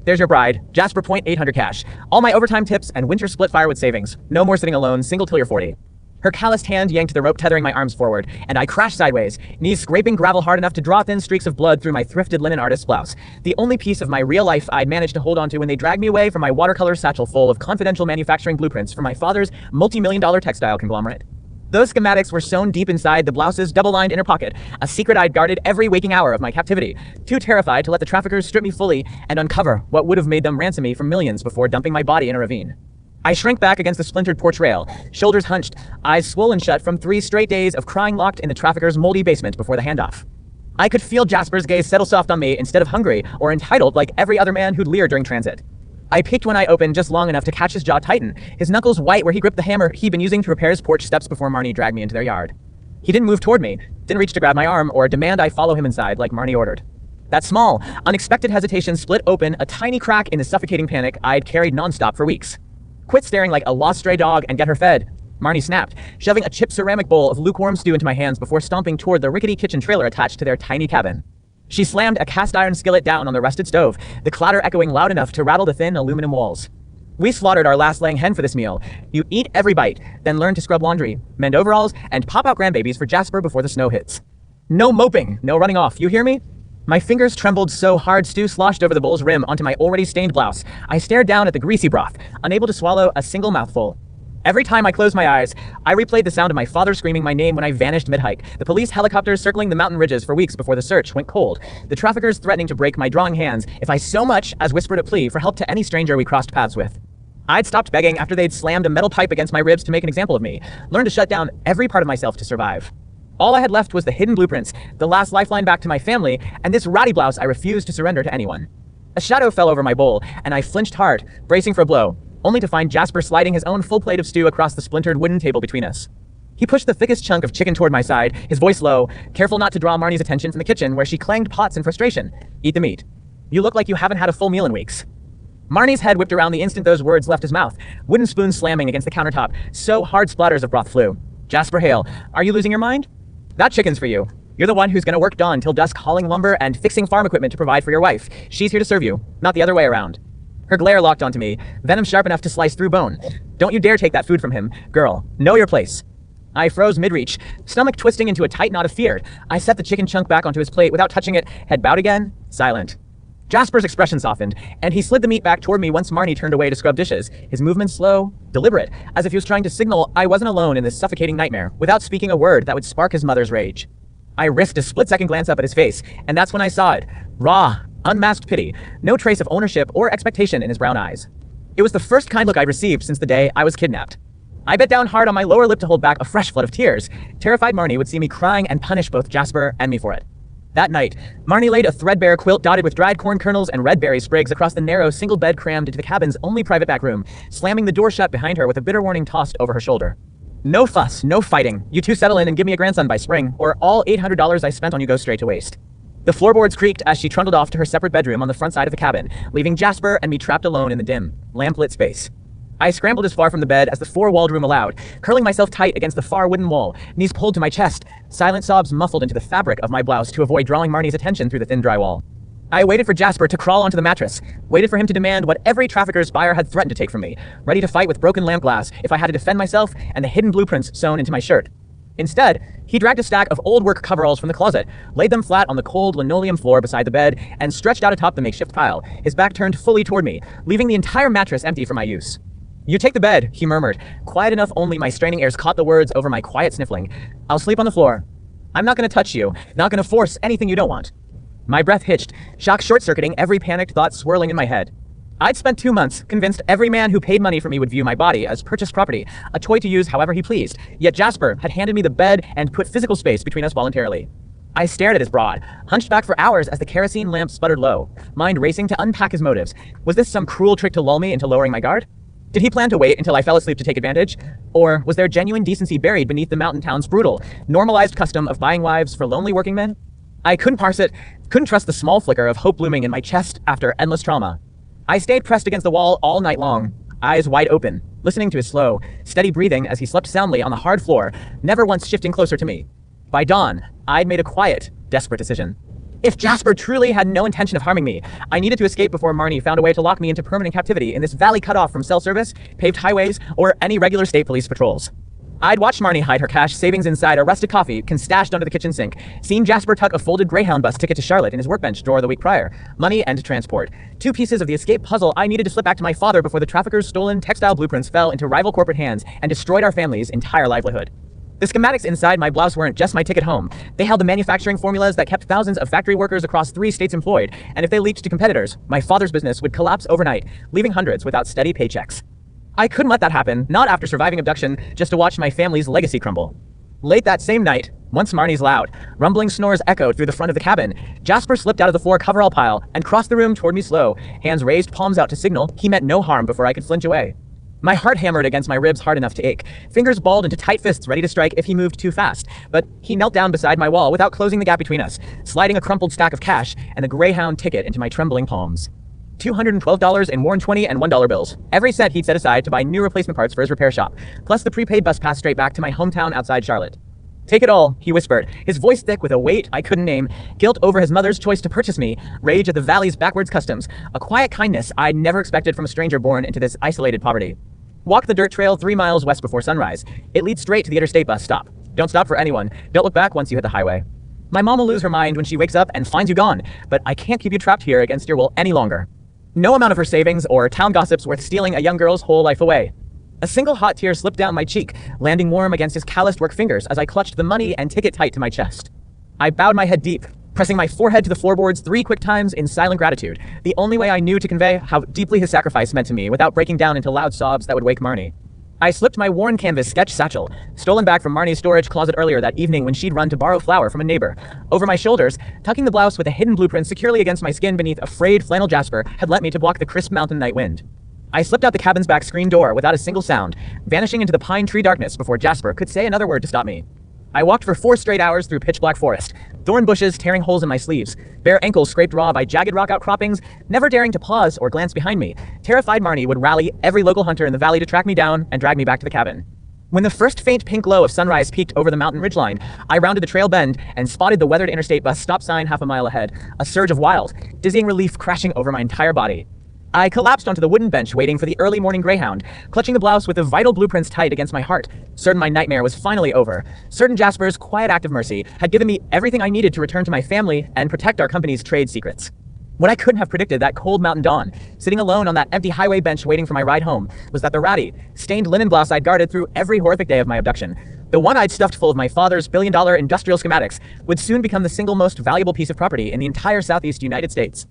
There's your bride, Jasper .800 cash. All my overtime tips and winter split firewood savings. No more sitting alone, single till you're 40. Her calloused hand yanked the rope tethering my arms forward, and I crashed sideways, knees scraping gravel hard enough to draw thin streaks of blood through my thrifted linen artist's blouse. The only piece of my real life I'd managed to hold onto when they dragged me away from my watercolor satchel full of confidential manufacturing blueprints for my father's multi-million-dollar textile conglomerate. Those schematics were sewn deep inside the blouse's double-lined inner pocket, a secret I'd guarded every waking hour of my captivity, too terrified to let the traffickers strip me fully and uncover what would have made them ransom me for millions before dumping my body in a ravine. I shrank back against the splintered porch rail, shoulders hunched, eyes swollen shut from 3 straight days of crying locked in the trafficker's moldy basement before the handoff. I could feel Jasper's gaze settle soft on me instead of hungry or entitled like every other man who'd leered during transit. I peeked when I opened just long enough to catch his jaw tighten, his knuckles white where he gripped the hammer he'd been using to repair his porch steps before Marnie dragged me into their yard. He didn't move toward me, didn't reach to grab my arm or demand I follow him inside like Marnie ordered. That small, unexpected hesitation split open a tiny crack in the suffocating panic I'd carried nonstop for weeks. "Quit staring like a lost stray dog and get her fed," Marnie snapped, shoving a chipped ceramic bowl of lukewarm stew into my hands before stomping toward the rickety kitchen trailer attached to their tiny cabin. She slammed a cast iron skillet down on the rusted stove, the clatter echoing loud enough to rattle the thin aluminum walls. "We slaughtered our last laying hen for this meal. You eat every bite, then learn to scrub laundry, mend overalls, and pop out grandbabies for Jasper before the snow hits. No moping, no running off, you hear me?" My fingers trembled so hard stew sloshed over the bowl's rim onto my already stained blouse. I stared down at the greasy broth, unable to swallow a single mouthful. Every time I closed my eyes, I replayed the sound of my father screaming my name when I vanished mid-hike, the police helicopters circling the mountain ridges for weeks before the search went cold, the traffickers threatening to break my drawing hands if I so much as whispered a plea for help to any stranger we crossed paths with. I'd stopped begging after they'd slammed a metal pipe against my ribs to make an example of me, learned to shut down every part of myself to survive. All I had left was the hidden blueprints, the last lifeline back to my family, and this ratty blouse I refused to surrender to anyone. A shadow fell over my bowl, and I flinched hard, bracing for a blow, only to find Jasper sliding his own full plate of stew across the splintered wooden table between us. He pushed the thickest chunk of chicken toward my side, his voice low, careful not to draw Marnie's attention from the kitchen where she clanged pots in frustration. "Eat the meat. You look like you haven't had a full meal in weeks." Marnie's head whipped around the instant those words left his mouth, wooden spoons slamming against the countertop, so hard splatters of broth flew. "Jasper Hale, are you losing your mind? That chicken's for you. You're the one who's gonna work dawn till dusk hauling lumber and fixing farm equipment to provide for your wife. She's here to serve you, not the other way around." Her glare locked onto me, venom sharp enough to slice through bone. "Don't you dare take that food from him. Girl, know your place." I froze mid-reach, stomach twisting into a tight knot of fear. I set the chicken chunk back onto his plate without touching it, head bowed again, silent. Jasper's expression softened, and he slid the meat back toward me once Marnie turned away to scrub dishes, his movements slow, deliberate, as if he was trying to signal I wasn't alone in this suffocating nightmare, without speaking a word that would spark his mother's rage. I risked a split-second glance up at his face, and that's when I saw it. Raw, unmasked pity, no trace of ownership or expectation in his brown eyes. It was the first kind look I'd received since the day I was kidnapped. I bit down hard on my lower lip to hold back a fresh flood of tears, terrified Marnie would see me crying and punish both Jasper and me for it. That night, Marnie laid a threadbare quilt dotted with dried corn kernels and red berry sprigs across the narrow single bed crammed into the cabin's only private back room, slamming the door shut behind her with a bitter warning tossed over her shoulder. "No fuss, no fighting. You two settle in and give me a grandson by spring, or all $800 I spent on you go straight to waste." The floorboards creaked as she trundled off to her separate bedroom on the front side of the cabin, leaving Jasper and me trapped alone in the dim, lamplit space. I scrambled as far from the bed as the four-walled room allowed, curling myself tight against the far wooden wall, knees pulled to my chest, silent sobs muffled into the fabric of my blouse to avoid drawing Marnie's attention through the thin drywall. I waited for Jasper to crawl onto the mattress, waited for him to demand what every trafficker's buyer had threatened to take from me, ready to fight with broken lamp glass if I had to defend myself and the hidden blueprints sewn into my shirt. Instead, he dragged a stack of old work coveralls from the closet, laid them flat on the cold linoleum floor beside the bed, and stretched out atop the makeshift pile, his back turned fully toward me, leaving the entire mattress empty for my use. "You take the bed," he murmured, quiet enough only my straining ears caught the words over my quiet sniffling. "I'll sleep on the floor. I'm not gonna touch you, not gonna force anything you don't want." My breath hitched, shock short-circuiting every panicked thought swirling in my head. I'd spent 2 months convinced every man who paid money for me would view my body as purchased property, a toy to use however he pleased, yet Jasper had handed me the bed and put physical space between us voluntarily. I stared at his broad, hunched back for hours as the kerosene lamp sputtered low, mind racing to unpack his motives. Was this some cruel trick to lull me into lowering my guard? Did he plan to wait until I fell asleep to take advantage? Or was there genuine decency buried beneath the mountain town's brutal, normalized custom of buying wives for lonely working men? I couldn't parse it, couldn't trust the small flicker of hope blooming in my chest after endless trauma. I stayed pressed against the wall all night long, eyes wide open, listening to his slow, steady breathing as he slept soundly on the hard floor, never once shifting closer to me. By dawn, I'd made a quiet, desperate decision. If Jasper truly had no intention of harming me, I needed to escape before Marnie found a way to lock me into permanent captivity in this valley cut off from cell service, paved highways, or any regular state police patrols. I'd watched Marnie hide her cash savings inside a rusted coffee can stashed under the kitchen sink, seen Jasper tuck a folded Greyhound bus ticket to Charlotte in his workbench drawer the week prior, money and transport. 2 pieces of the escape puzzle I needed to slip back to my father before the traffickers' stolen textile blueprints fell into rival corporate hands and destroyed our family's entire livelihood. The schematics inside my blouse weren't just my ticket home. They held the manufacturing formulas that kept thousands of factory workers across 3 states employed, and if they leaked to competitors, my father's business would collapse overnight, leaving hundreds without steady paychecks. I couldn't let that happen, not after surviving abduction, just to watch my family's legacy crumble. Late that same night, once Marnie's loud, rumbling snores echoed through the front of the cabin, Jasper slipped out of the floor coverall pile and crossed the room toward me slow, hands raised, palms out to signal he meant no harm before I could flinch away. My heart hammered against my ribs hard enough to ache, fingers balled into tight fists ready to strike if he moved too fast, but he knelt down beside my wall without closing the gap between us, sliding a crumpled stack of cash and the Greyhound ticket into my trembling palms. $212 in worn $20 and $1 bills. Every cent he'd set aside to buy new replacement parts for his repair shop, plus the prepaid bus pass straight back to my hometown outside Charlotte. Take it all, he whispered, his voice thick with a weight I couldn't name, guilt over his mother's choice to purchase me, rage at the valley's backwards customs, a quiet kindness I'd never expected from a stranger born into this isolated poverty. Walk the dirt trail 3 miles west before sunrise. It leads straight to the interstate bus stop. Don't stop for anyone. Don't look back once you hit the highway. My mom will lose her mind when she wakes up and finds you gone, but I can't keep you trapped here against your will any longer. No amount of her savings or town gossip's worth stealing a young girl's whole life away. A single hot tear slipped down my cheek, landing warm against his calloused work fingers as I clutched the money and ticket tight to my chest. I bowed my head deep, pressing my forehead to the floorboards 3 quick times in silent gratitude, the only way I knew to convey how deeply his sacrifice meant to me without breaking down into loud sobs that would wake Marnie. I slipped my worn canvas sketch satchel, stolen back from Marnie's storage closet earlier that evening when she'd run to borrow flour from a neighbor, over my shoulders, tucking the blouse with a hidden blueprint securely against my skin beneath a frayed flannel Jasper had lent me to block the crisp mountain night wind. I slipped out the cabin's back screen door without a single sound, vanishing into the pine tree darkness before Jasper could say another word to stop me. I walked for 4 straight hours through pitch black forest, thorn bushes tearing holes in my sleeves, bare ankles scraped raw by jagged rock outcroppings, never daring to pause or glance behind me. Terrified Marnie would rally every local hunter in the valley to track me down and drag me back to the cabin. When the first faint pink glow of sunrise peeked over the mountain ridgeline, I rounded the trail bend and spotted the weathered interstate bus stop sign half a mile ahead, a surge of wild, dizzying relief crashing over my entire body. I collapsed onto the wooden bench waiting for the early morning Greyhound, clutching the blouse with the vital blueprints tight against my heart, certain my nightmare was finally over, certain Jasper's quiet act of mercy had given me everything I needed to return to my family and protect our company's trade secrets. What I couldn't have predicted that cold mountain dawn, sitting alone on that empty highway bench waiting for my ride home, was that the ratty, stained linen blouse I'd guarded through every horrific day of my abduction, the one I'd stuffed full of my father's billion-dollar industrial schematics, would soon become the single most valuable piece of property in the entire Southeast United States.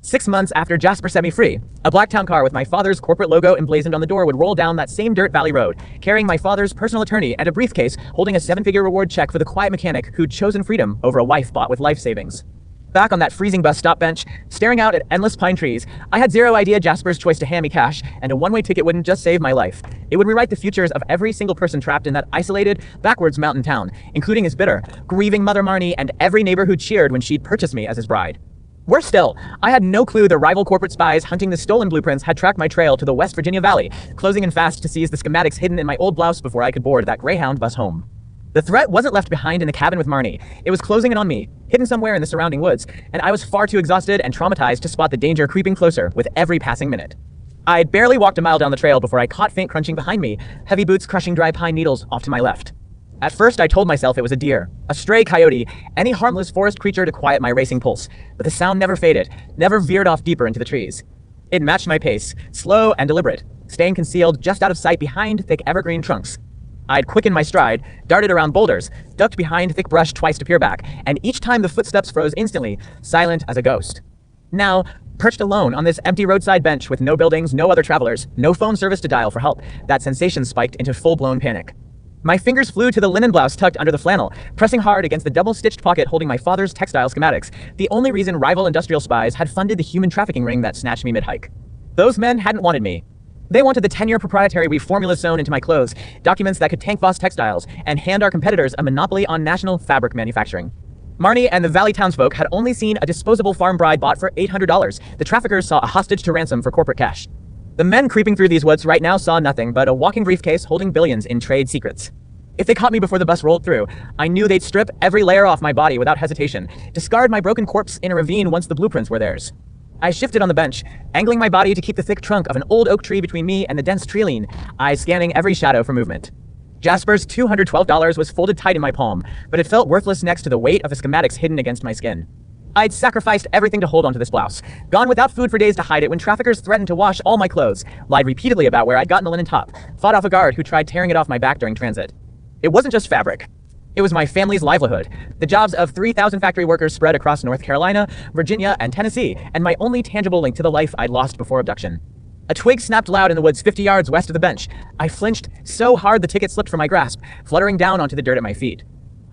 6 months after Jasper set me free, a black town car with my father's corporate logo emblazoned on the door would roll down that same dirt valley road, carrying my father's personal attorney and a briefcase holding a 7-figure reward check for the quiet mechanic who'd chosen freedom over a wife bought with life savings. Back on that freezing bus stop bench, staring out at endless pine trees, I had zero idea Jasper's choice to hand me cash and a one-way ticket wouldn't just save my life. It would rewrite the futures of every single person trapped in that isolated, backwards mountain town, including his bitter, grieving mother Marnie and every neighbor who cheered when she'd purchased me as his bride. Worse still, I had no clue the rival corporate spies hunting the stolen blueprints had tracked my trail to the West Virginia Valley, closing in fast to seize the schematics hidden in my old blouse before I could board that Greyhound bus home. The threat wasn't left behind in the cabin with Marnie. It was closing in on me, hidden somewhere in the surrounding woods, and I was far too exhausted and traumatized to spot the danger creeping closer with every passing minute. I'd barely walked a mile down the trail before I caught faint crunching behind me, heavy boots crushing dry pine needles off to my left. At first, I told myself it was a deer, a stray coyote, any harmless forest creature to quiet my racing pulse, but the sound never faded, never veered off deeper into the trees. It matched my pace, slow and deliberate, staying concealed just out of sight behind thick evergreen trunks. I'd quickened my stride, darted around boulders, ducked behind thick brush twice to peer back, and each time the footsteps froze instantly, silent as a ghost. Now, perched alone on this empty roadside bench with no buildings, no other travelers, no phone service to dial for help, that sensation spiked into full-blown panic. My fingers flew to the linen blouse tucked under the flannel, pressing hard against the double-stitched pocket holding my father's textile schematics, the only reason rival industrial spies had funded the human trafficking ring that snatched me mid-hike. Those men hadn't wanted me. They wanted the 10-year proprietary weave formula sewn into my clothes, documents that could tank Voss Textiles, and hand our competitors a monopoly on national fabric manufacturing. Marnie and the Valley townsfolk had only seen a disposable farm bride bought for $800. The traffickers saw a hostage to ransom for corporate cash. The men creeping through these woods right now saw nothing but a walking briefcase holding billions in trade secrets. If they caught me before the bus rolled through, I knew they'd strip every layer off my body without hesitation, discard my broken corpse in a ravine once the blueprints were theirs. I shifted on the bench, angling my body to keep the thick trunk of an old oak tree between me and the dense treeline, eyes scanning every shadow for movement. Jasper's $212 was folded tight in my palm, but it felt worthless next to the weight of the schematics hidden against my skin. I'd sacrificed everything to hold onto this blouse, gone without food for days to hide it when traffickers threatened to wash all my clothes, lied repeatedly about where I'd gotten the linen top, fought off a guard who tried tearing it off my back during transit. It wasn't just fabric. It was my family's livelihood, the jobs of 3,000 factory workers spread across North Carolina, Virginia, and Tennessee, and my only tangible link to the life I'd lost before abduction. A twig snapped loud in the woods 50 yards west of the bench. I flinched so hard the ticket slipped from my grasp, fluttering down onto the dirt at my feet.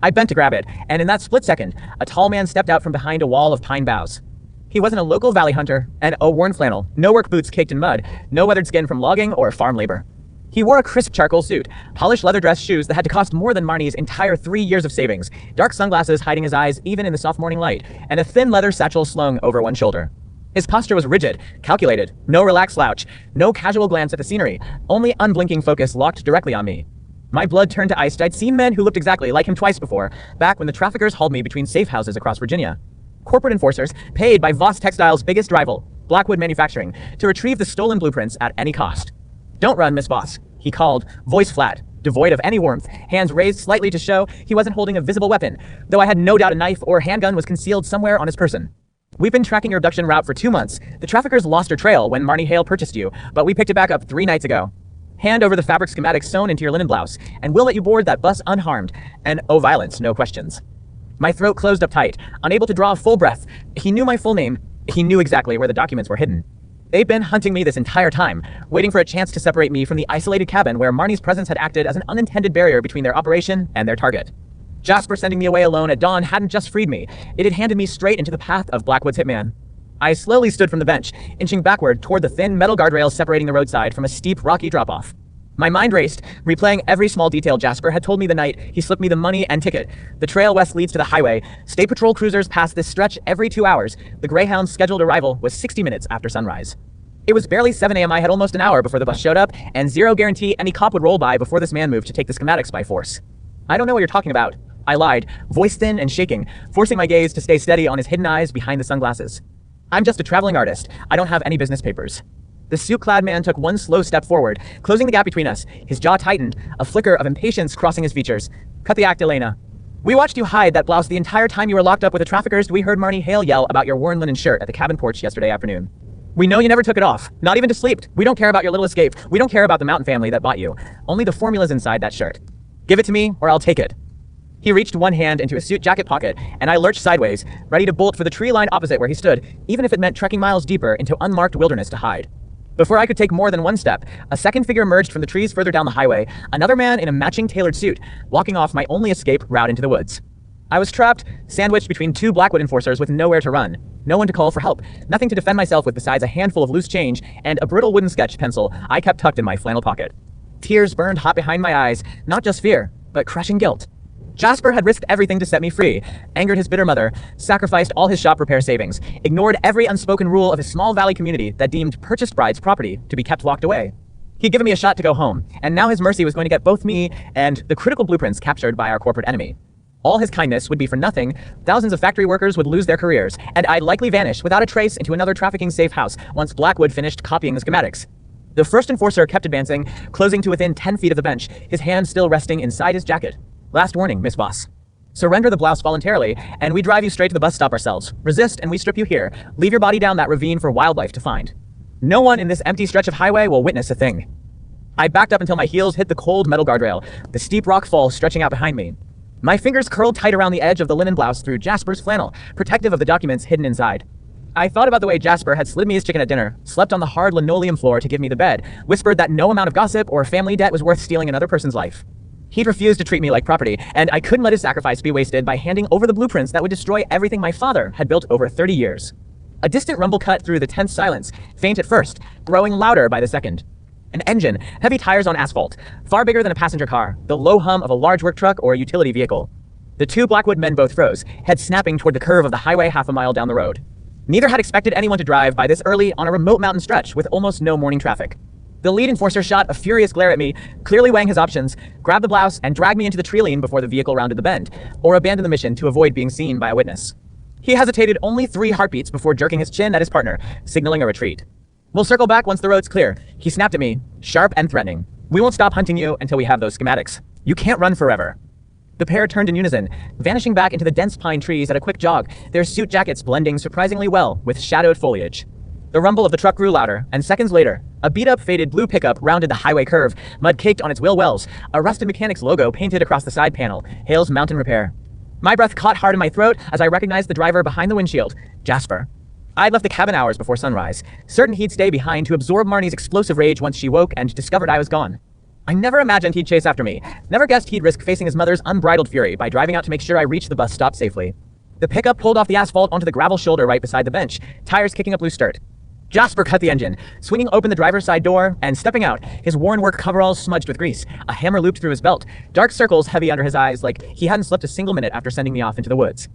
I bent to grab it, and in that split second, a tall man stepped out from behind a wall of pine boughs. He wasn't a local valley hunter, and a worn flannel, no work boots caked in mud, no weathered skin from logging or farm labor. He wore a crisp charcoal suit, polished leather dress shoes that had to cost more than Marnie's entire 3 years of savings, dark sunglasses hiding his eyes even in the soft morning light, and a thin leather satchel slung over one shoulder. His posture was rigid, calculated, no relaxed slouch, no casual glance at the scenery, only unblinking focus locked directly on me. My blood turned to ice. I'd seen men who looked exactly like him twice before, back when the traffickers hauled me between safe houses across Virginia. Corporate enforcers, paid by Voss Textile's biggest rival, Blackwood Manufacturing, to retrieve the stolen blueprints at any cost. "Don't run, Miss Voss," he called, voice flat, devoid of any warmth, hands raised slightly to show he wasn't holding a visible weapon, though I had no doubt a knife or handgun was concealed somewhere on his person. "We've been tracking your abduction route for 2 months. The traffickers lost your trail when Marnie Hale purchased you, but we picked it back up 3 nights ago. Hand over the fabric schematics sewn into your linen blouse, and we'll let you board that bus unharmed, and oh violence, no questions." My throat closed up tight, unable to draw a full breath. He knew my full name. He knew exactly where the documents were hidden. They'd been hunting me this entire time, waiting for a chance to separate me from the isolated cabin where Marnie's presence had acted as an unintended barrier between their operation and their target. Jasper sending me away alone at dawn hadn't just freed me, it had handed me straight into the path of Blackwood's hitman. I slowly stood from the bench, inching backward toward the thin metal guardrails separating the roadside from a steep, rocky drop-off. My mind raced, replaying every small detail Jasper had told me the night he slipped me the money and ticket. The trail west leads to the highway. State Patrol cruisers pass this stretch every 2 hours. The Greyhound's scheduled arrival was 60 minutes after sunrise. It was barely 7 a.m. I had almost an hour before the bus showed up, and zero guarantee any cop would roll by before this man moved to take the schematics by force. "I don't know what you're talking about," I lied, voice thin and shaking, forcing my gaze to stay steady on his hidden eyes behind the sunglasses. "I'm just a traveling artist. I don't have any business papers." The suit-clad man took one slow step forward, closing the gap between us. His jaw tightened, a flicker of impatience crossing his features. "Cut the act, Elena. We watched you hide that blouse the entire time you were locked up with the traffickers. We heard Marnie Hale yell about your worn linen shirt at the cabin porch yesterday afternoon. We know you never took it off, not even to sleep. We don't care about your little escape. We don't care about the mountain family that bought you. Only the formulas inside that shirt. Give it to me, or I'll take it." He reached one hand into his suit jacket pocket, and I lurched sideways, ready to bolt for the tree line opposite where he stood, even if it meant trekking miles deeper into unmarked wilderness to hide. Before I could take more than one step, a second figure emerged from the trees further down the highway, another man in a matching tailored suit, blocking off my only escape route into the woods. I was trapped, sandwiched between 2 Blackwood enforcers with nowhere to run, no one to call for help, nothing to defend myself with besides a handful of loose change and a brittle wooden sketch pencil I kept tucked in my flannel pocket. Tears burned hot behind my eyes, not just fear, but crushing guilt. Jasper had risked everything to set me free, angered his bitter mother, sacrificed all his shop repair savings, ignored every unspoken rule of his small valley community that deemed purchased brides property to be kept locked away. He'd given me a shot to go home, and now his mercy was going to get both me and the critical blueprints captured by our corporate enemy. All his kindness would be for nothing, thousands of factory workers would lose their careers, and I'd likely vanish without a trace into another trafficking safe house once Blackwood finished copying the schematics. The first enforcer kept advancing, closing to within 10 feet of the bench, his hand still resting inside his jacket. "Last warning, Miss Voss. Surrender the blouse voluntarily, and we drive you straight to the bus stop ourselves. Resist, and we strip you here. Leave your body down that ravine for wildlife to find. No one in this empty stretch of highway will witness a thing." I backed up until my heels hit the cold metal guardrail, the steep rock fall stretching out behind me. My fingers curled tight around the edge of the linen blouse through Jasper's flannel, protective of the documents hidden inside. I thought about the way Jasper had slid me his chicken at dinner, slept on the hard linoleum floor to give me the bed, whispered that no amount of gossip or family debt was worth stealing another person's life. He'd refused to treat me like property, and I couldn't let his sacrifice be wasted by handing over the blueprints that would destroy everything my father had built over 30 years. A distant rumble cut through the tense silence, faint at first, growing louder by the second. An engine, heavy tires on asphalt, far bigger than a passenger car, the low hum of a large work truck or a utility vehicle. The 2 Blackwood men both froze, heads snapping toward the curve of the highway half a mile down the road. Neither had expected anyone to drive by this early on a remote mountain stretch with almost no morning traffic. The lead enforcer shot a furious glare at me, clearly weighing his options, grabbed the blouse, and dragged me into the tree lane before the vehicle rounded the bend, or abandoned the mission to avoid being seen by a witness. He hesitated only 3 heartbeats before jerking his chin at his partner, signaling a retreat. "We'll circle back once the road's clear," he snapped at me, sharp and threatening. "We won't stop hunting you until we have those schematics. You can't run forever." The pair turned in unison, vanishing back into the dense pine trees at a quick jog, their suit jackets blending surprisingly well with shadowed foliage. The rumble of the truck grew louder, and seconds later, a beat-up, faded blue pickup rounded the highway curve, mud caked on its wheel wells, a rusted mechanic's logo painted across the side panel, Hale's Mountain Repair. My breath caught hard in my throat as I recognized the driver behind the windshield, Jasper. I'd left the cabin hours before sunrise, certain he'd stay behind to absorb Marnie's explosive rage once she woke and discovered I was gone. I never imagined he'd chase after me, never guessed he'd risk facing his mother's unbridled fury by driving out to make sure I reached the bus stop safely. The pickup pulled off the asphalt onto the gravel shoulder right beside the bench, tires kicking up loose dirt. Jasper cut the engine, swinging open the driver's side door and stepping out, his worn work coveralls smudged with grease, a hammer looped through his belt, dark circles heavy under his eyes like he hadn't slept a single minute after sending me off into the woods.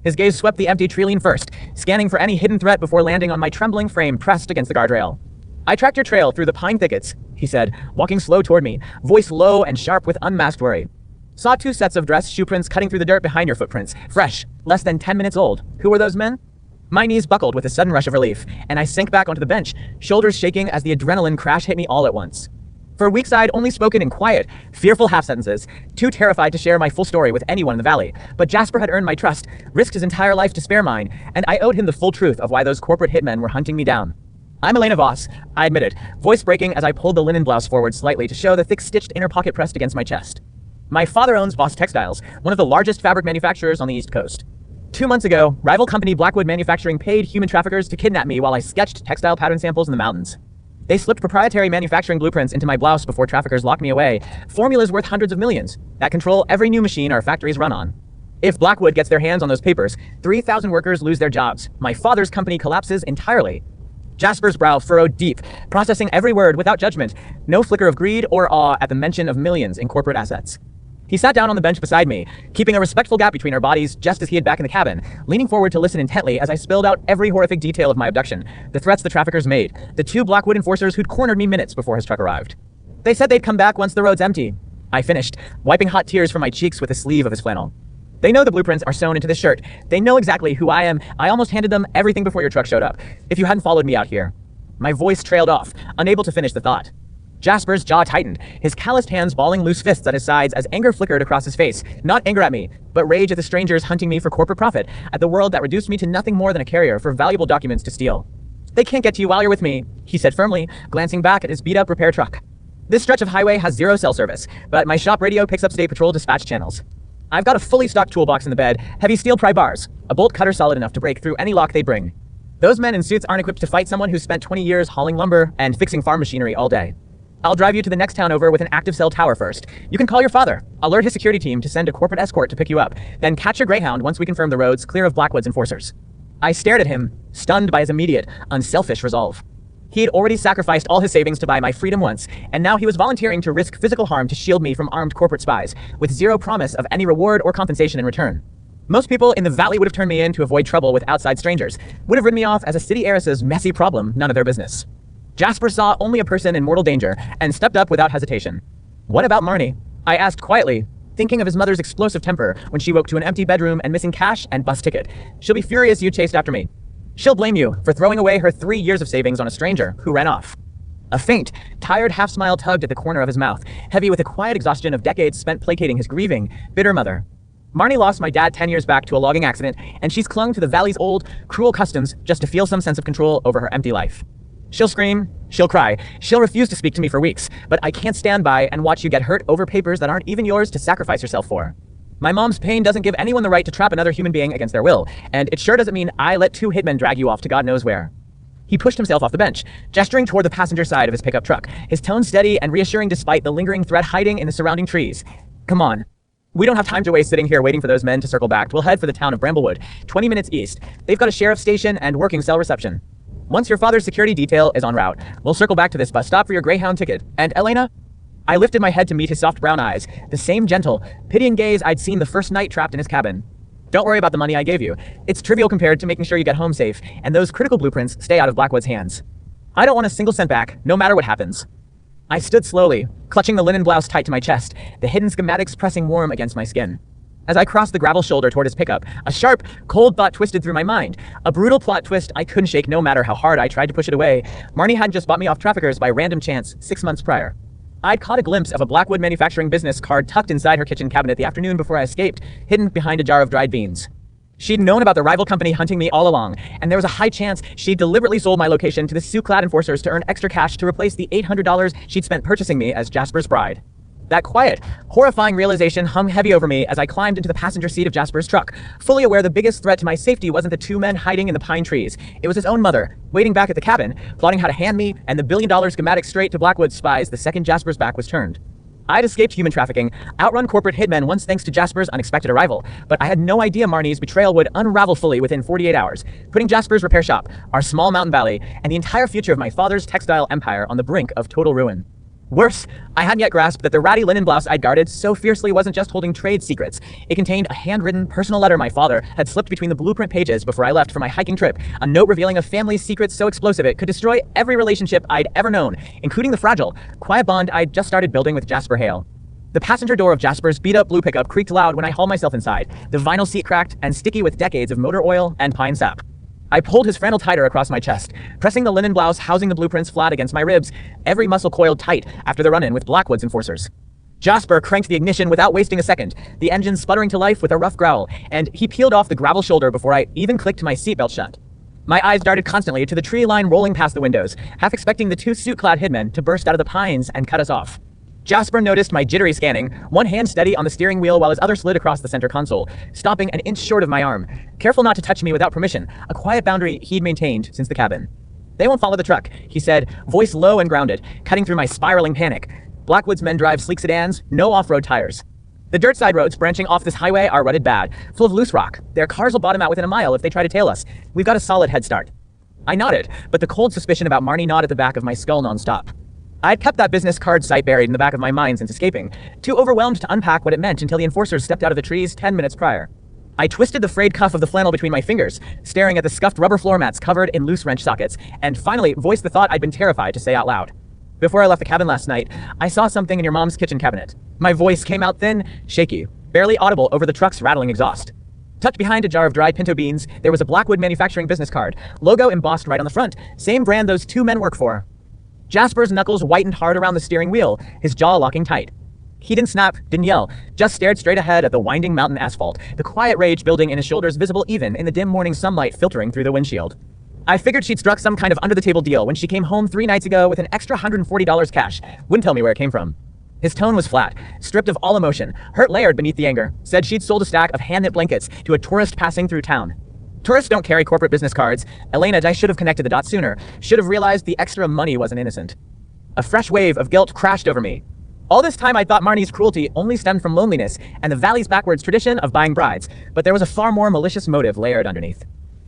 His gaze swept the empty tree lane first, scanning for any hidden threat before landing on my trembling frame pressed against the guardrail. "I tracked your trail through the pine thickets," he said, walking slow toward me, voice low and sharp with unmasked worry. "Saw 2 sets of dress shoe prints cutting through the dirt behind your footprints, fresh, less than 10 minutes old. Who were those men?" My knees buckled with a sudden rush of relief, and I sank back onto the bench, shoulders shaking as the adrenaline crash hit me all at once. For weeks I'd only spoken in quiet, fearful half-sentences, too terrified to share my full story with anyone in the valley. But Jasper had earned my trust, risked his entire life to spare mine, and I owed him the full truth of why those corporate hitmen were hunting me down. "I'm Elena Voss," I admitted, voice breaking as I pulled the linen blouse forward slightly to show the thick-stitched inner pocket pressed against my chest. "My father owns Voss Textiles, one of the largest fabric manufacturers on the East Coast. 2 months ago, rival company Blackwood Manufacturing paid human traffickers to kidnap me while I sketched textile pattern samples in the mountains. They slipped proprietary manufacturing blueprints into my blouse before traffickers locked me away, formulas worth hundreds of millions, that control every new machine our factories run on. If Blackwood gets their hands on those papers, 3,000 workers lose their jobs. My father's company collapses entirely." Jasper's brow furrowed deep, processing every word without judgment, no flicker of greed or awe at the mention of millions in corporate assets. He sat down on the bench beside me, keeping a respectful gap between our bodies just as he had back in the cabin, leaning forward to listen intently as I spilled out every horrific detail of my abduction, the threats the traffickers made, the 2 Blackwood enforcers who'd cornered me minutes before his truck arrived. "They said they'd come back once the road's empty," I finished, wiping hot tears from my cheeks with the sleeve of his flannel. "They know the blueprints are sewn into this shirt. They know exactly who I am. I almost handed them everything before your truck showed up, if you hadn't followed me out here." My voice trailed off, unable to finish the thought. Jasper's jaw tightened, his calloused hands balling loose fists at his sides as anger flickered across his face. Not anger at me, but rage at the strangers hunting me for corporate profit, at the world that reduced me to nothing more than a carrier for valuable documents to steal. "They can't get to you while you're with me," he said firmly, glancing back at his beat-up repair truck. "This stretch of highway has 0 cell service, but my shop radio picks up State Patrol dispatch channels. I've got a fully stocked toolbox in the bed, heavy steel pry bars, a bolt cutter solid enough to break through any lock they bring. Those men in suits aren't equipped to fight someone who spent 20 years hauling lumber and fixing farm machinery all day. I'll drive you to the next town over with an active cell tower first. You can call your father, alert his security team to send a corporate escort to pick you up, then catch your Greyhound once we confirm the road's clear of Blackwood's enforcers." I stared at him, stunned by his immediate, unselfish resolve. He had already sacrificed all his savings to buy my freedom once, and now he was volunteering to risk physical harm to shield me from armed corporate spies, with 0 promise of any reward or compensation in return. Most people in the valley would have turned me in to avoid trouble with outside strangers, would have written me off as a city heiress's messy problem, none of their business. Jasper saw only a person in mortal danger and stepped up without hesitation. "What about Marnie?" I asked quietly, thinking of his mother's explosive temper when she woke to an empty bedroom and missing cash and bus ticket. "She'll be furious you chased after me. She'll blame you for throwing away her 3 years of savings on a stranger who ran off." A faint, tired half-smile tugged at the corner of his mouth, heavy with the quiet exhaustion of decades spent placating his grieving, bitter mother. "Marnie lost my dad 10 years back to a logging accident, and she's clung to the valley's old, cruel customs just to feel some sense of control over her empty life. She'll scream, she'll cry, she'll refuse to speak to me for weeks, but I can't stand by and watch you get hurt over papers that aren't even yours to sacrifice yourself for. My mom's pain doesn't give anyone the right to trap another human being against their will, and it sure doesn't mean I let 2 hitmen drag you off to God knows where." He pushed himself off the bench, gesturing toward the passenger side of his pickup truck, his tone steady and reassuring despite the lingering threat hiding in the surrounding trees. "Come on. We don't have time to waste sitting here waiting for those men to circle back. We'll head for the town of Bramblewood, 20 minutes east. They've got a sheriff's station and working cell reception. Once your father's security detail is en route, we'll circle back to this bus stop for your Greyhound ticket. And Elena?" I lifted my head to meet his soft brown eyes, the same gentle, pitying gaze I'd seen the first night trapped in his cabin. "Don't worry about the money I gave you. It's trivial compared to making sure you get home safe, and those critical blueprints stay out of Blackwood's hands. I don't want a single cent back, no matter what happens." I stood slowly, clutching the linen blouse tight to my chest, the hidden schematics pressing warm against my skin. As I crossed the gravel shoulder toward his pickup, a sharp, cold thought twisted through my mind. A brutal plot twist I couldn't shake no matter how hard I tried to push it away. Marnie hadn't just bought me off traffickers by random chance 6 months prior. I'd caught a glimpse of a Blackwood manufacturing business card tucked inside her kitchen cabinet the afternoon before I escaped, hidden behind a jar of dried beans. She'd known about the rival company hunting me all along, and there was a high chance she'd deliberately sold my location to the suit-clad enforcers to earn extra cash to replace the $800 she'd spent purchasing me as Jasper's bride. That quiet, horrifying realization hung heavy over me as I climbed into the passenger seat of Jasper's truck, fully aware the biggest threat to my safety wasn't the two men hiding in the pine trees. It was his own mother, waiting back at the cabin, plotting how to hand me and the billion-dollar schematic straight to Blackwood's spies the second Jasper's back was turned. I'd escaped human trafficking, outrun corporate hitmen once thanks to Jasper's unexpected arrival, but I had no idea Marnie's betrayal would unravel fully within 48 hours, putting Jasper's repair shop, our small mountain valley, and the entire future of my father's textile empire on the brink of total ruin. Worse, I hadn't yet grasped that the ratty linen blouse I'd guarded so fiercely wasn't just holding trade secrets. It contained a handwritten personal letter my father had slipped between the blueprint pages before I left for my hiking trip, a note revealing a family's secrets so explosive it could destroy every relationship I'd ever known, including the fragile, quiet bond I'd just started building with Jasper Hale. The passenger door of Jasper's beat-up blue pickup creaked loud when I hauled myself inside, the vinyl seat cracked and sticky with decades of motor oil and pine sap. I pulled his flannel tighter across my chest, pressing the linen blouse housing the blueprints flat against my ribs, every muscle coiled tight after the run-in with Blackwood's enforcers. Jasper cranked the ignition without wasting a second, the engine sputtering to life with a rough growl, and he peeled off the gravel shoulder before I even clicked my seatbelt shut. My eyes darted constantly to the tree line rolling past the windows, half expecting the two suit-clad hitmen to burst out of the pines and cut us off. Jasper noticed my jittery scanning, one hand steady on the steering wheel while his other slid across the center console, stopping an inch short of my arm, careful not to touch me without permission, a quiet boundary he'd maintained since the cabin. "They won't follow the truck," he said, voice low and grounded, cutting through my spiraling panic. Blackwood's men drive sleek sedans, no off-road tires. The dirt side roads branching off this highway are rutted bad, full of loose rock. Their cars will bottom out within a mile if they try to tail us. We've got a solid head start. I nodded, but the cold suspicion about Marnie gnawed at the back of my skull nonstop. I'd kept that business card site buried in the back of my mind since escaping, too overwhelmed to unpack what it meant until the enforcers stepped out of the trees 10 minutes prior. I twisted the frayed cuff of the flannel between my fingers, staring at the scuffed rubber floor mats covered in loose wrench sockets, and finally voiced the thought I'd been terrified to say out loud. "Before I left the cabin last night, I saw something in your mom's kitchen cabinet." My voice came out thin, shaky, barely audible over the truck's rattling exhaust. Tucked behind a jar of dried pinto beans, there was a Blackwood manufacturing business card, logo embossed right on the front, same brand those two men work for. Jasper's knuckles whitened hard around the steering wheel, his jaw locking tight. He didn't snap, didn't yell, just stared straight ahead at the winding mountain asphalt, the quiet rage building in his shoulders visible even in the dim morning sunlight filtering through the windshield. I figured she'd struck some kind of under-the-table deal when she came home 3 nights ago with an extra $140 cash. Wouldn't tell me where it came from. His tone was flat, stripped of all emotion, hurt layered beneath the anger. Said she'd sold a stack of hand-knit blankets to a tourist passing through town. Tourists don't carry corporate business cards. Elena, I should have connected the dots sooner. Should have realized the extra money wasn't innocent. A fresh wave of guilt crashed over me. All this time I thought Marnie's cruelty only stemmed from loneliness and the valley's backwards tradition of buying brides, but there was a far more malicious motive layered underneath.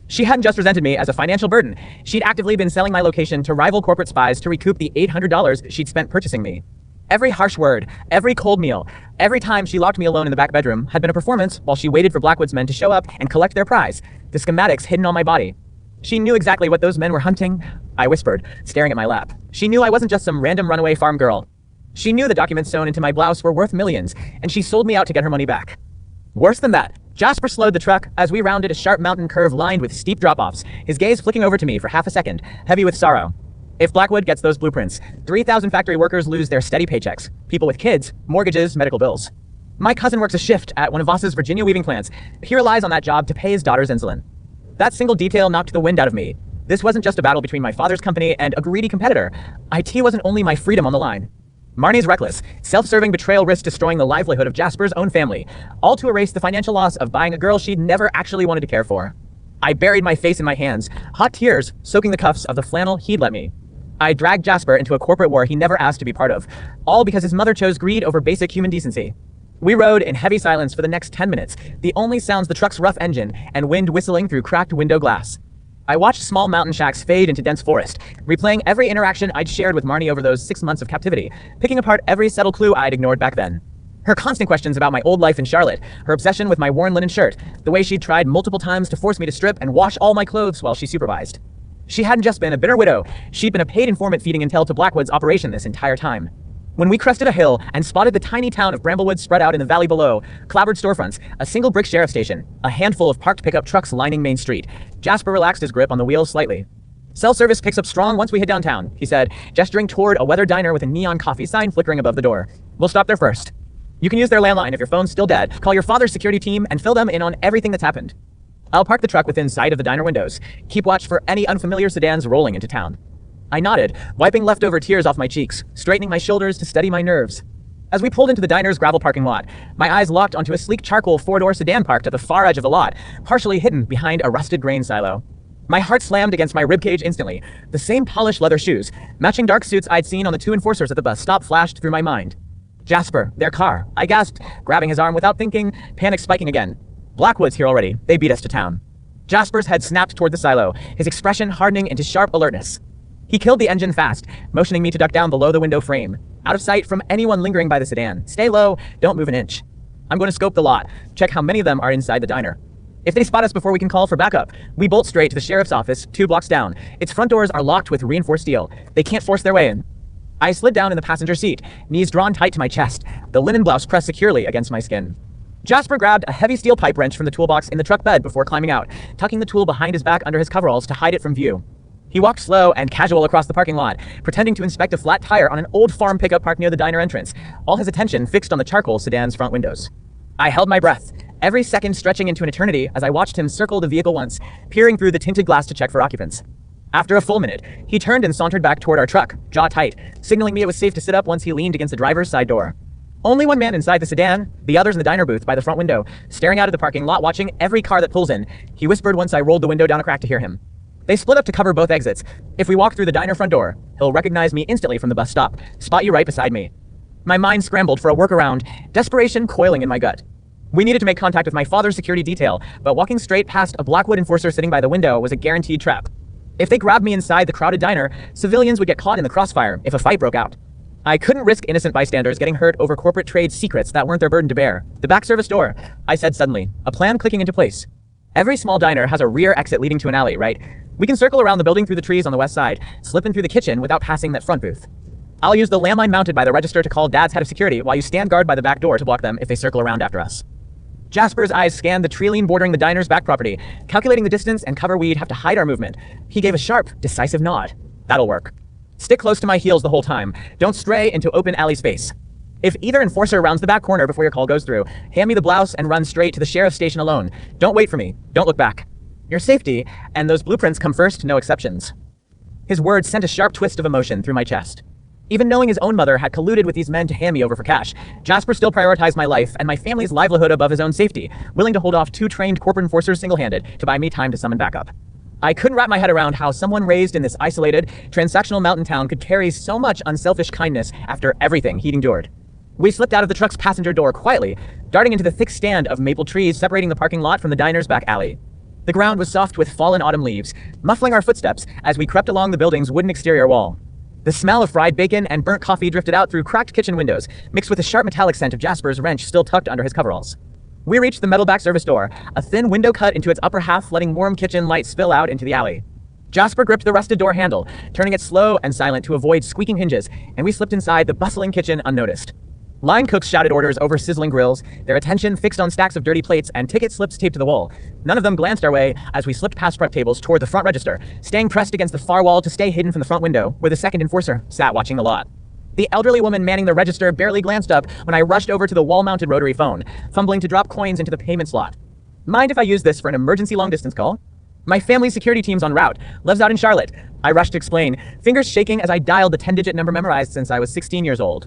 She hadn't just resented me as a financial burden. She'd actively been selling my location to rival corporate spies to recoup the $800 she'd spent purchasing me. Every harsh word, every cold meal, every time she locked me alone in the back bedroom had been a performance while she waited for Blackwood's men to show up and collect their prize, the schematics hidden on my body. She knew exactly what those men were hunting, I whispered, staring at my lap. She knew I wasn't just some random runaway farm girl. She knew the documents sewn into my blouse were worth millions, and she sold me out to get her money back. Worse than that, Jasper slowed the truck as we rounded a sharp mountain curve lined with steep drop-offs, his gaze flicking over to me for half a second, heavy with sorrow. If Blackwood gets those blueprints, 3,000 factory workers lose their steady paychecks. People with kids, mortgages, medical bills. My cousin works a shift at one of Voss's Virginia weaving plants. He relies on that job to pay his daughter's insulin. That single detail knocked the wind out of me. This wasn't just a battle between my father's company and a greedy competitor. IT wasn't only my freedom on the line. Marnie's reckless, self-serving betrayal risked destroying the livelihood of Jasper's own family, all to erase the financial loss of buying a girl she'd never actually wanted to care for. I buried my face in my hands, hot tears soaking the cuffs of the flannel he'd lent me. I dragged Jasper into a corporate war he never asked to be part of, all because his mother chose greed over basic human decency. We rode in heavy silence for the next 10 minutes, the only sounds the truck's rough engine and wind whistling through cracked window glass. I watched small mountain shacks fade into dense forest, replaying every interaction I'd shared with Marnie over those 6 months of captivity, picking apart every subtle clue I'd ignored back then. Her constant questions about my old life in Charlotte, her obsession with my worn linen shirt, the way she'd tried multiple times to force me to strip and wash all my clothes while she supervised. She hadn't just been a bitter widow, she'd been a paid informant feeding intel to Blackwood's operation this entire time. When we crested a hill and spotted the tiny town of Bramblewood spread out in the valley below, clapboard storefronts, a single brick sheriff station, a handful of parked pickup trucks lining Main Street, Jasper relaxed his grip on the wheels slightly. "Cell service picks up strong once we hit downtown," he said, gesturing toward a weathered diner with a neon coffee sign flickering above the door. "We'll stop there first. You can use their landline if your phone's still dead, call your father's security team, and fill them in on everything that's happened. I'll park the truck within sight of the diner windows. Keep watch for any unfamiliar sedans rolling into town." I nodded, wiping leftover tears off my cheeks, straightening my shoulders to steady my nerves. As we pulled into the diner's gravel parking lot, my eyes locked onto a sleek charcoal four-door sedan parked at the far edge of the lot, partially hidden behind a rusted grain silo. My heart slammed against my ribcage instantly. The same polished leather shoes, matching dark suits I'd seen on the two enforcers at the bus stop flashed through my mind. "Jasper, their car," I gasped, grabbing his arm without thinking, panic spiking again. "Blackwood's here already. They beat us to town." Jasper's head snapped toward the silo, his expression hardening into sharp alertness. He killed the engine fast, motioning me to duck down below the window frame, out of sight from anyone lingering by the sedan. "Stay low, don't move an inch. I'm going to scope the lot, check how many of them are inside the diner. If they spot us before we can call for backup, we bolt straight to the sheriff's office 2 blocks down. Its front doors are locked with reinforced steel. They can't force their way in." I slid down in the passenger seat, knees drawn tight to my chest, the linen blouse pressed securely against my skin. Jasper grabbed a heavy steel pipe wrench from the toolbox in the truck bed before climbing out, tucking the tool behind his back under his coveralls to hide it from view. He walked slow and casual across the parking lot, pretending to inspect a flat tire on an old farm pickup parked near the diner entrance, all his attention fixed on the charcoal sedan's front windows. I held my breath, every second stretching into an eternity as I watched him circle the vehicle once, peering through the tinted glass to check for occupants. After a full minute, he turned and sauntered back toward our truck, jaw tight, signaling me it was safe to sit up once he leaned against the driver's side door. Only one man inside the sedan, the others in the diner booth by the front window, staring out at the parking lot watching every car that pulls in. He whispered once I rolled the window down a crack to hear him. They split up to cover both exits. If we walk through the diner front door, he'll recognize me instantly from the bus stop, spot you right beside me. My mind scrambled for a workaround, desperation coiling in my gut. We needed to make contact with my father's security detail, but walking straight past a Blackwood enforcer sitting by the window was a guaranteed trap. If they grabbed me inside the crowded diner, civilians would get caught in the crossfire if a fight broke out. I couldn't risk innocent bystanders getting hurt over corporate trade secrets that weren't their burden to bear. "The back service door," I said suddenly, a plan clicking into place. Every small diner has a rear exit leading to an alley, right? We can circle around the building through the trees on the west side, slip in through the kitchen without passing that front booth. I'll use the landline mounted by the register to call Dad's head of security while you stand guard by the back door to block them if they circle around after us. Jasper's eyes scanned the tree line bordering the diner's back property, calculating the distance and cover we'd have to hide our movement. He gave a sharp, decisive nod. "That'll work. Stick close to my heels the whole time. Don't stray into open alley space. If either enforcer rounds the back corner before your call goes through, hand me the blouse and run straight to the sheriff's station alone. Don't wait for me. Don't look back. Your safety and those blueprints come first, no exceptions." His words sent a sharp twist of emotion through my chest. Even knowing his own mother had colluded with these men to hand me over for cash, Jasper still prioritized my life and my family's livelihood above his own safety, willing to hold off 2 trained corporate enforcers single-handed to buy me time to summon backup. I couldn't wrap my head around how someone raised in this isolated, transactional mountain town could carry so much unselfish kindness after everything he'd endured. We slipped out of the truck's passenger door quietly, darting into the thick stand of maple trees separating the parking lot from the diner's back alley. The ground was soft with fallen autumn leaves, muffling our footsteps as we crept along the building's wooden exterior wall. The smell of fried bacon and burnt coffee drifted out through cracked kitchen windows, mixed with the sharp metallic scent of Jasper's wrench still tucked under his coveralls. We reached the metal back service door, a thin window cut into its upper half, letting warm kitchen light spill out into the alley. Jasper gripped the rusted door handle, turning it slow and silent to avoid squeaking hinges, and we slipped inside the bustling kitchen unnoticed. Line cooks shouted orders over sizzling grills, their attention fixed on stacks of dirty plates and ticket slips taped to the wall. None of them glanced our way as we slipped past prep tables toward the front register, staying pressed against the far wall to stay hidden from the front window, where the second enforcer sat watching the lot. The elderly woman manning the register barely glanced up when I rushed over to the wall-mounted rotary phone, fumbling to drop coins into the payment slot. "Mind if I use this for an emergency long-distance call? My family's security team's en route. Lives out in Charlotte," I rushed to explain, fingers shaking as I dialed the 10-digit number memorized since I was 16 years old.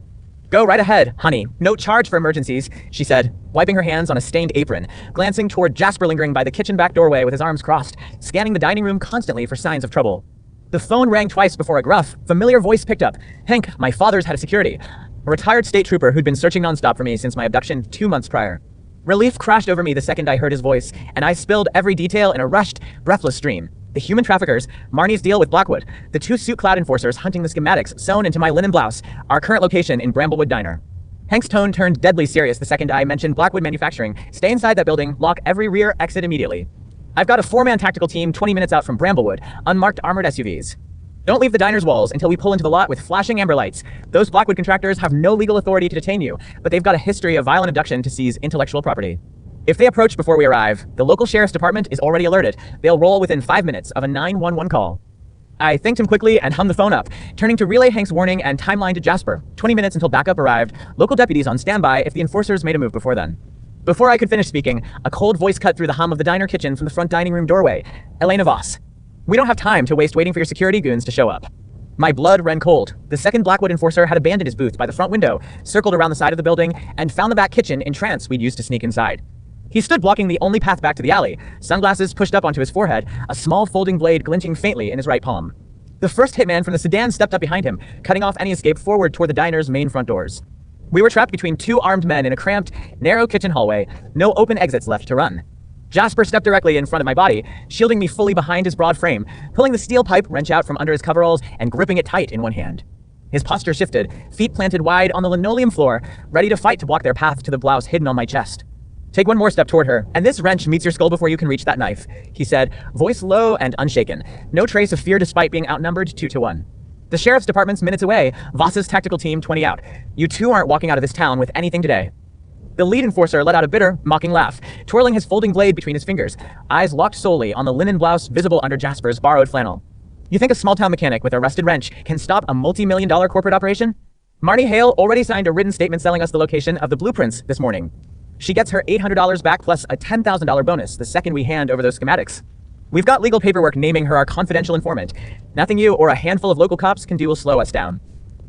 "Go right ahead, honey. No charge for emergencies," she said, wiping her hands on a stained apron, glancing toward Jasper lingering by the kitchen back doorway with his arms crossed, scanning the dining room constantly for signs of trouble. The phone rang twice before a gruff, familiar voice picked up. Hank, my father's head of security, a retired state trooper who'd been searching nonstop for me since my abduction 2 months prior. Relief crashed over me the second I heard his voice, and I spilled every detail in a rushed, breathless stream. The human traffickers, Marnie's deal with Blackwood, the 2 suit-clad enforcers hunting the schematics sewn into my linen blouse, our current location in Bramblewood Diner. Hank's tone turned deadly serious the second I mentioned Blackwood Manufacturing. "Stay inside that building, lock every rear exit immediately." I've got a 4-man tactical team 20 minutes out from Bramblewood, unmarked armored SUVs. Don't leave the diner's walls until we pull into the lot with flashing amber lights. Those Blackwood contractors have no legal authority to detain you, but they've got a history of violent abduction to seize intellectual property. If they approach before we arrive, the local sheriff's department is already alerted. They'll roll within 5 minutes of a 911 call. I thanked him quickly and hung the phone up, turning to relay Hank's warning and timeline to Jasper. 20 minutes until backup arrived, local deputies on standby if the enforcers made a move before then. Before I could finish speaking, a cold voice cut through the hum of the diner kitchen from the front dining room doorway. Elena Voss. We don't have time to waste waiting for your security goons to show up. My blood ran cold. The second Blackwood enforcer had abandoned his booth by the front window, circled around the side of the building, and found the back kitchen in trance we'd used to sneak inside. He stood blocking the only path back to the alley, sunglasses pushed up onto his forehead, a small folding blade glinting faintly in his right palm. The first hitman from the sedan stepped up behind him, cutting off any escape forward toward the diner's main front doors. We were trapped between 2 armed men in a cramped, narrow kitchen hallway, no open exits left to run. Jasper stepped directly in front of my body, shielding me fully behind his broad frame, pulling the steel pipe wrench out from under his coveralls and gripping it tight in one hand. His posture shifted, feet planted wide on the linoleum floor, ready to fight to block their path to the blouse hidden on my chest. Take one more step toward her, and this wrench meets your skull before you can reach that knife, he said, voice low and unshaken, no trace of fear despite being outnumbered 2-1. The sheriff's department's minutes away, Voss's tactical team 20 out. You two aren't walking out of this town with anything today. The lead enforcer let out a bitter, mocking laugh, twirling his folding blade between his fingers, eyes locked solely on the linen blouse visible under Jasper's borrowed flannel. You think a small-town mechanic with a rusted wrench can stop a multi-million-dollar corporate operation? Marnie Hale already signed a written statement selling us the location of the blueprints this morning. She gets her $800 back plus a $10,000 bonus the second we hand over those schematics. We've got legal paperwork naming her our confidential informant. Nothing you or a handful of local cops can do will slow us down.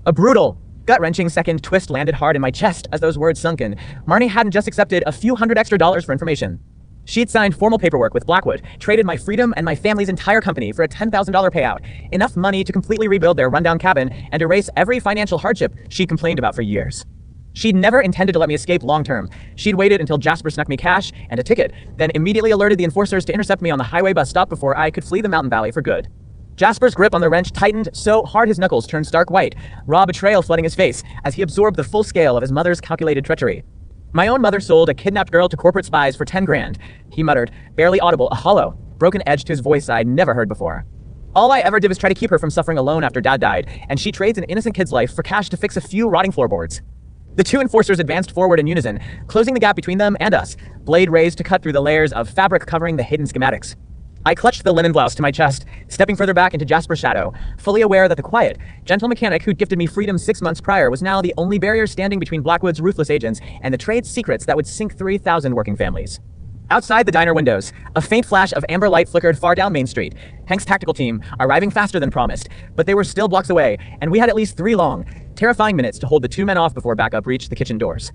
A brutal, gut-wrenching second twist landed hard in my chest as those words sunk in. Marnie hadn't just accepted a few $100 extra for information. She'd signed formal paperwork with Blackwood, traded my freedom and my family's entire company for a $10,000 payout, enough money to completely rebuild their rundown cabin and erase every financial hardship she'd complained about for years. She'd never intended to let me escape long-term. She'd waited until Jasper snuck me cash and a ticket, then immediately alerted the enforcers to intercept me on the highway bus stop before I could flee the mountain valley for good. Jasper's grip on the wrench tightened so hard his knuckles turned stark white, raw betrayal flooding his face as he absorbed the full scale of his mother's calculated treachery. My own mother sold a kidnapped girl to corporate spies for 10 grand, he muttered, barely audible, a hollow, broken edge to his voice I'd never heard before. All I ever did was try to keep her from suffering alone after Dad died, and she trades an innocent kid's life for cash to fix a few rotting floorboards. The two enforcers advanced forward in unison, closing the gap between them and us, blade raised to cut through the layers of fabric covering the hidden schematics. I clutched the linen blouse to my chest, stepping further back into Jasper's shadow, fully aware that the quiet, gentle mechanic who'd gifted me freedom 6 months prior was now the only barrier standing between Blackwood's ruthless agents and the trade's secrets that would sink 3,000 working families. Outside the diner windows, a faint flash of amber light flickered far down Main Street. Hank's tactical team, arriving faster than promised, but they were still blocks away, and we had at least 3 long, terrifying minutes to hold the 2 men off before backup reached the kitchen doors.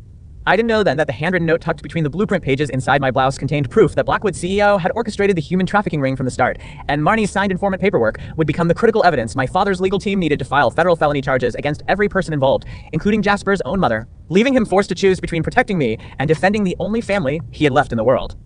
I didn't know then that the handwritten note tucked between the blueprint pages inside my blouse contained proof that Blackwood's CEO had orchestrated the human trafficking ring from the start, and Marnie's signed informant paperwork would become the critical evidence my father's legal team needed to file federal felony charges against every person involved, including Jasper's own mother, leaving him forced to choose between protecting me and defending the only family he had left in the world.